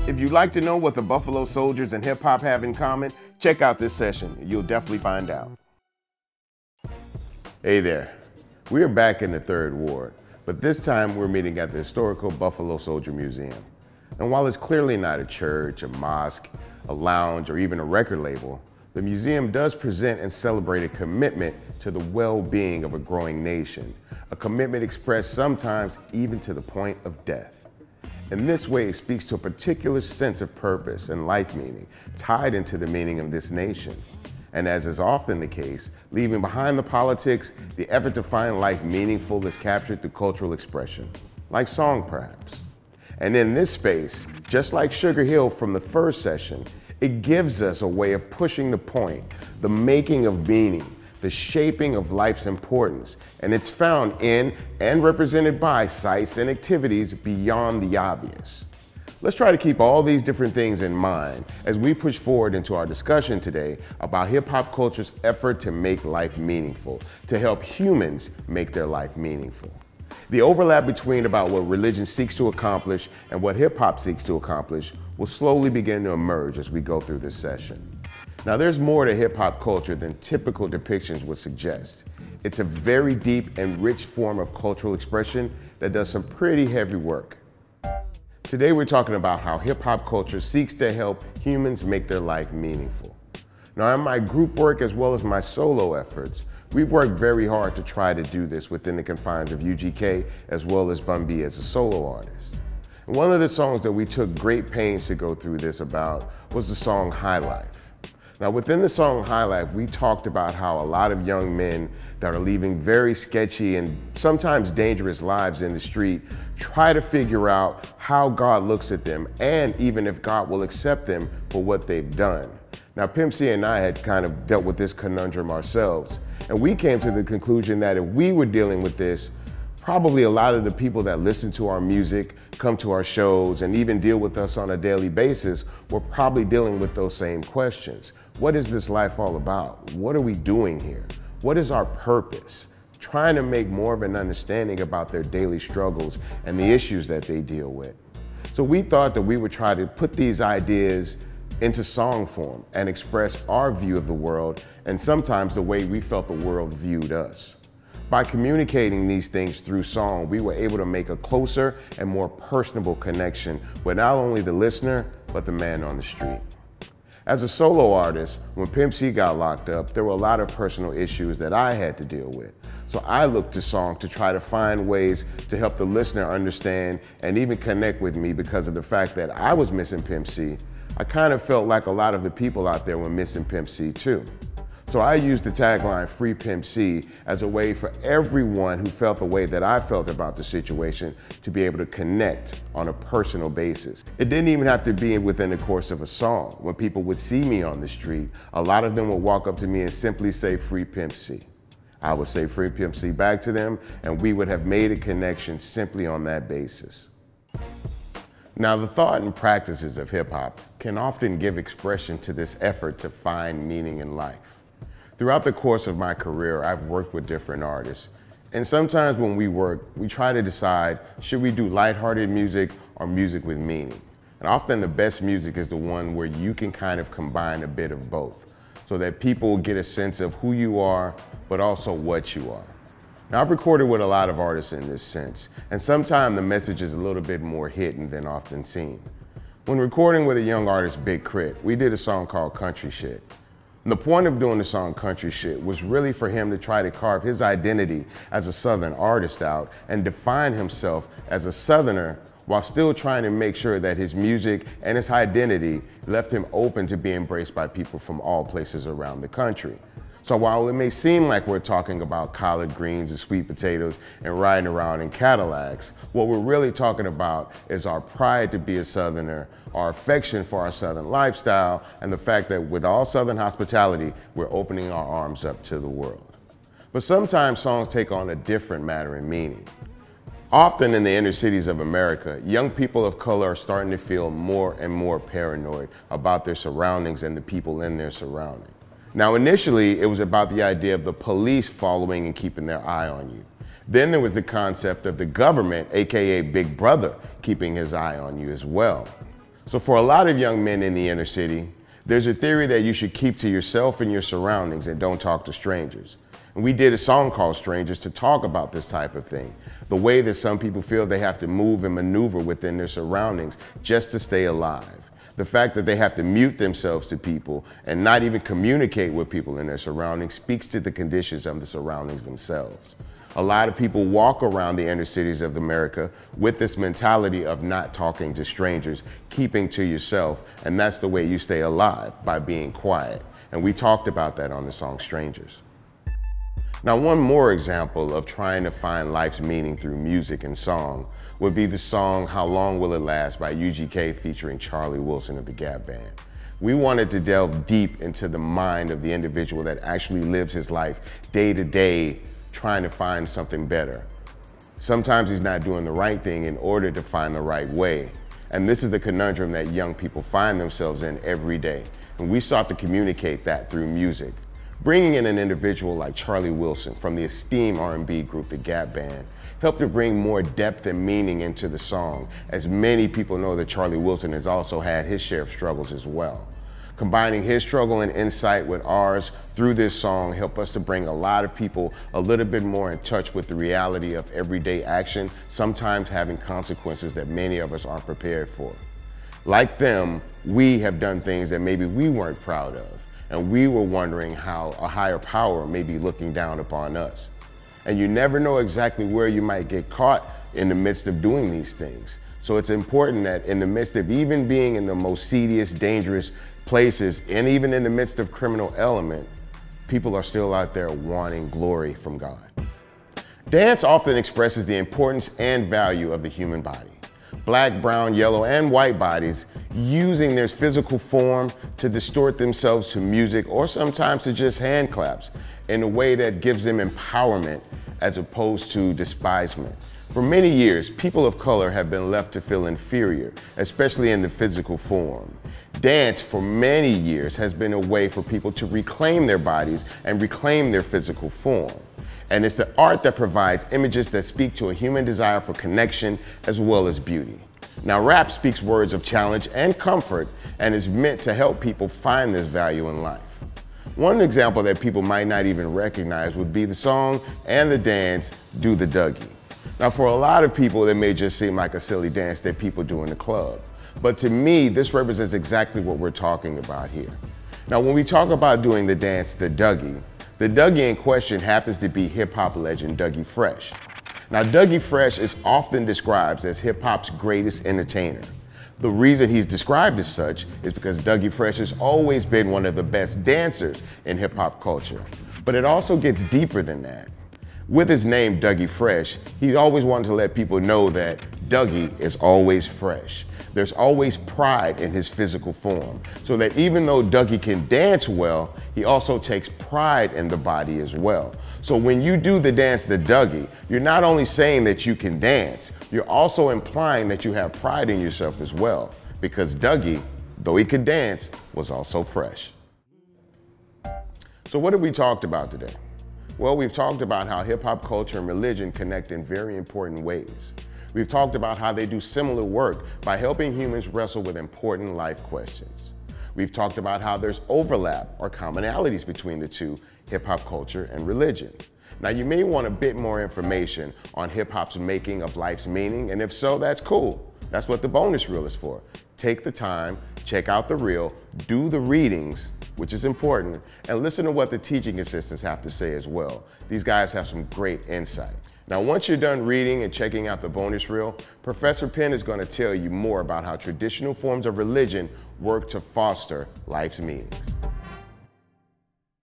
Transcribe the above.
If you'd like to know what the Buffalo Soldiers and hip hop have in common, check out this session. You'll definitely find out. Hey there. We are back in the Third Ward, but this time we're meeting at the historical Buffalo Soldier Museum. And while it's clearly not a church, a mosque, a lounge, or even a record label, the museum does present and celebrate a commitment to the well-being of a growing nation, a commitment expressed sometimes even to the point of death. In this way, it speaks to a particular sense of purpose and life meaning tied into the meaning of this nation. And as is often the case, leaving behind the politics, the effort to find life meaningful is captured through cultural expression, like song perhaps. And in this space, just like Sugar Hill from the first session, it gives us a way of pushing the point, the making of meaning, the shaping of life's importance, and it's found in and represented by sites and activities beyond the obvious. Let's try to keep all these different things in mind as we push forward into our discussion today about hip-hop culture's effort to make life meaningful, to help humans make their life meaningful. The overlap between about what religion seeks to accomplish and what hip-hop seeks to accomplish will slowly begin to emerge as we go through this session. Now, there's more to hip-hop culture than typical depictions would suggest. It's a very deep and rich form of cultural expression that does some pretty heavy work. Today, we're talking about how hip-hop culture seeks to help humans make their life meaningful. Now, in my group work as well as my solo efforts, we've worked very hard to try to do this within the confines of UGK as well as BUN as a solo artist. And one of the songs that we took great pains to go through this about was the song High Life. Now, within the song High Life, we talked about how a lot of young men that are leaving very sketchy and sometimes dangerous lives in the street try to figure out how God looks at them and even if God will accept them for what they've done. Now, Pimp C and I had kind of dealt with this conundrum ourselves, and we came to the conclusion that if we were dealing with this, probably a lot of the people that listen to our music, come to our shows, and even deal with us on a daily basis were probably dealing with those same questions. What is this life all about? What are we doing here? What is our purpose? Trying to make more of an understanding about their daily struggles and the issues that they deal with. So we thought that we would try to put these ideas into song form and express our view of the world and sometimes the way we felt the world viewed us. By communicating these things through song, we were able to make a closer and more personable connection with not only the listener, but the man on the street. As a solo artist, when Pimp C got locked up, there were a lot of personal issues that I had to deal with. So I looked to song to try to find ways to help the listener understand and even connect with me because of the fact that I was missing Pimp C. I kind of felt like a lot of the people out there were missing Pimp C too. So I used the tagline Free Pimp C as a way for everyone who felt the way that I felt about the situation to be able to connect on a personal basis. It didn't even have to be within the course of a song. When people would see me on the street, a lot of them would walk up to me and simply say Free Pimp C. I would say Free Pimp C back to them, and we would have made a connection simply on that basis. Now, the thought and practices of hip hop can often give expression to this effort to find meaning in life. Throughout the course of my career, I've worked with different artists. And sometimes when we work, we try to decide, should we do lighthearted music or music with meaning? And often the best music is the one where you can kind of combine a bit of both so that people get a sense of who you are, but also what you are. Now, I've recorded with a lot of artists in this sense, and sometimes the message is a little bit more hidden than often seen. When recording with a young artist, Big Crit, we did a song called Country Shit. And the point of doing the song Country Shit was really for him to try to carve his identity as a Southern artist out and define himself as a Southerner while still trying to make sure that his music and his identity left him open to be embraced by people from all places around the country. So while it may seem like we're talking about collard greens and sweet potatoes and riding around in Cadillacs, what we're really talking about is our pride to be a Southerner, our affection for our Southern lifestyle, and the fact that with all Southern hospitality, we're opening our arms up to the world. But sometimes songs take on a different matter and meaning. Often in the inner cities of America, young people of color are starting to feel more and more paranoid about their surroundings and the people in their surroundings. Now, initially, it was about the idea of the police following and keeping their eye on you. Then there was the concept of the government, AKA Big Brother, keeping his eye on you as well. So for a lot of young men in the inner city, there's a theory that you should keep to yourself and your surroundings and don't talk to strangers. And we did a song called Strangers to talk about this type of thing. The way that some people feel they have to move and maneuver within their surroundings just to stay alive. The fact that they have to mute themselves to people and not even communicate with people in their surroundings speaks to the conditions of the surroundings themselves. A lot of people walk around the inner cities of America with this mentality of not talking to strangers, keeping to yourself, and that's the way you stay alive, by being quiet. And we talked about that on the song Strangers. Now, one more example of trying to find life's meaning through music and song would be the song How Long Will It Last by UGK featuring Charlie Wilson of the Gap Band. We wanted to delve deep into the mind of the individual that actually lives his life day to day, trying to find something better. Sometimes he's not doing the right thing in order to find the right way. And this is the conundrum that young people find themselves in every day. And we sought to communicate that through music. Bringing in an individual like Charlie Wilson from the esteemed R&B group, the Gap Band, helped to bring more depth and meaning into the song, as many people know that Charlie Wilson has also had his share of struggles as well. Combining his struggle and insight with ours through this song helped us to bring a lot of people a little bit more in touch with the reality of everyday action, sometimes having consequences that many of us aren't prepared for. Like them, we have done things that maybe we weren't proud of, and we were wondering how a higher power may be looking down upon us. And you never know exactly where you might get caught in the midst of doing these things. So it's important that in the midst of even being in the most seediest, dangerous places, and even in the midst of criminal element, people are still out there wanting glory from God. Dance often expresses the importance and value of the human body. Black, brown, yellow, and white bodies using their physical form to distort themselves to music, or sometimes to just hand claps, in a way that gives them empowerment as opposed to despisement. For many years, people of color have been left to feel inferior, especially in the physical form. Dance, for many years, has been a way for people to reclaim their bodies and reclaim their physical form. And it's the art that provides images that speak to a human desire for connection as well as beauty. Now, rap speaks words of challenge and comfort and is meant to help people find this value in life. One example that people might not even recognize would be the song and the dance, Do the Dougie. Now, for a lot of people, it may just seem like a silly dance that people do in the club. But to me, this represents exactly what we're talking about here. Now, when we talk about doing the dance, the Dougie in question happens to be hip-hop legend Dougie Fresh. Now, Dougie Fresh is often described as hip-hop's greatest entertainer. The reason he's described as such is because Dougie Fresh has always been one of the best dancers in hip-hop culture. But it also gets deeper than that. With his name, Dougie Fresh, he always wanted to let people know that Dougie is always fresh. There's always pride in his physical form, so that even though Dougie can dance well, he also takes pride in the body as well. So when you do the dance, the Dougie, you're not only saying that you can dance, you're also implying that you have pride in yourself as well, because Dougie, though he could dance, was also fresh. So what have we talked about today? Well, we've talked about how hip-hop culture and religion connect in very important ways. We've talked about how they do similar work by helping humans wrestle with important life questions. We've talked about how there's overlap or commonalities between the two, hip-hop culture and religion. Now, you may want a bit more information on hip-hop's making of life's meaning, and if so, that's cool. That's what the bonus reel is for. Take the time, check out the reel, do the readings, which is important, and listen to what the teaching assistants have to say as well. These guys have some great insight. Now, once you're done reading and checking out the bonus reel, Professor Penn is going to tell you more about how traditional forms of religion work to foster life's meanings.